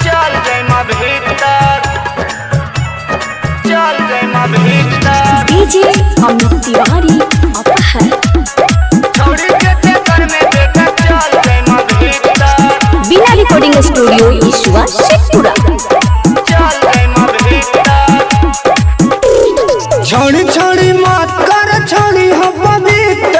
चल जइमा भीतर, चल जइमा भीतर। डीजे अमित तिवारी अपहर। छोड़ी के चक्कर में बेटा चल जइमा भीतर। बिना रिकॉर्डिंग स्टूडियो ईश्वर शेखपुरा। चल जइमा भीतर। छोड़ी छोड़ी मत कर छोड़ी हो पवित्र,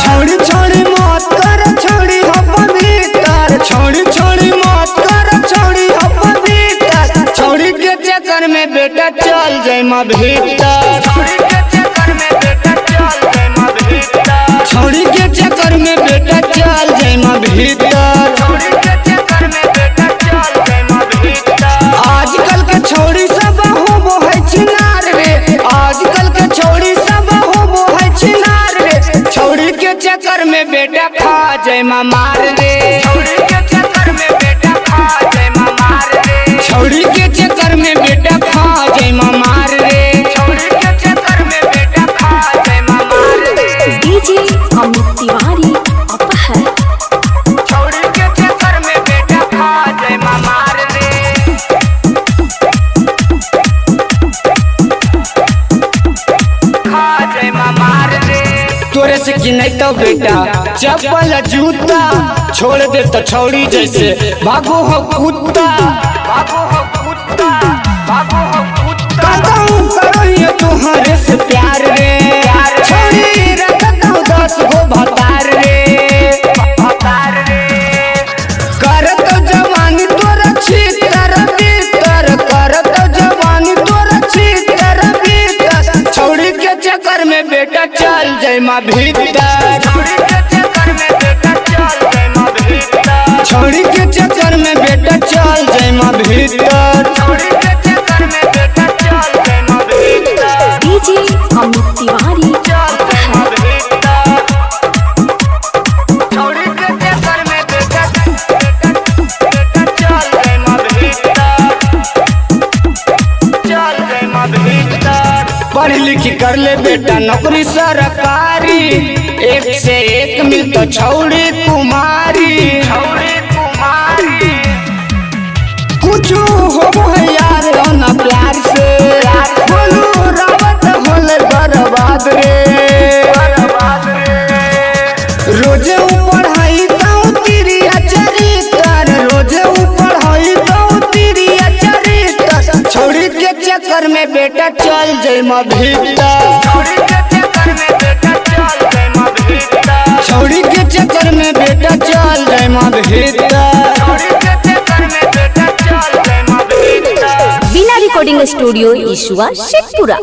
छोड़ी छोड़ी मत कर छोड़ी हो पवित्र, छोड़ी छोड़ी मत कर छोड़ी हो पवित्र। छोड़ी के चक्कर में बेटा चल जइमा भीतर, छोड़ी के चक्कर में बेटा चल जइमा भीतर। छोड़ी के चक्कर में बेटा चल जइमा भीतर। छोड़ी के चक्कर में बेटा चल जइमा भीतर। आजकल के छोड़ी सब होबो है चिनार रे, आजकल के छोड़ी सब होबो है चिनार रे। छोड़ी के चक्कर में बेटा खा जइमा मार रे, छोड़ी के चक्कर में बेटा खा जइमा मार रे। छोड़ी के चक्कर में बेटा खा जइमा मार रे। छोड़ी के चक्कर में बेटा खा जइमा मार रे। डीजे अमित तिवारी अपहर। छोड़ी के चक्कर में बेटा खा जइमा मार रे। खा जइमा मार रे। तोरे से कि नहीं तो बेटा चप्पल जूता छोड़ दे तो छौड़ी जैसे भागो हो कुत्ता। बाबू हो कुत्ता, बाबू हो कुत्ता। कहूँ करो ये तुम्हारे से प्यार रे, छोड़ी रखता हूँ 10 गो भतार रे। अवतार रे। कर तो जवानी तोरा छीतर भीतर, कर तो जवानी तोरा छीतर भीतर। छौड़ी के चक्कर में बेटा चल जइमा भीतर, छोड़ी के चक्कर में बेटा चल जइमा भीतर। छौड़ी के चक्कर में बेटा चल जइमा भीतर। छोड़ी के चक्कर में बेटा चल जइमा भीतर। डीजे अमित तिवारी चल जइमा भीतर। छोड़ी के चक्कर में बेटा चल जइमा भीतर। चल जइमा भीतर। पढ़ लिख कर ले बेटा नौकरी सरकारी, एक से एक मिल तो छौड़ी कुमारी। छोड़ी कुमारी। कुछ हो है यार ना प्यार से, बोलू रावत होले बर्बाद रे। बर्बाद रे। रोजे पढ़ाई तो तिरिया चरित्र, रोजे पढ़ाई तो तिरिया चरित्र। छौड़ी के चक्कर में बेटा चल जइमा भीतर, छोड़ी के चक्कर में बेटा चल जइमा भीतर। छौड़ी के चक्कर में बेटा चल जइमा भीतर। छोड़ी के चक्कर में बेटा चल जइमा भीतर। बिना रिकॉर्डिंग स्टूडियो ईश्वर शेखपुरा।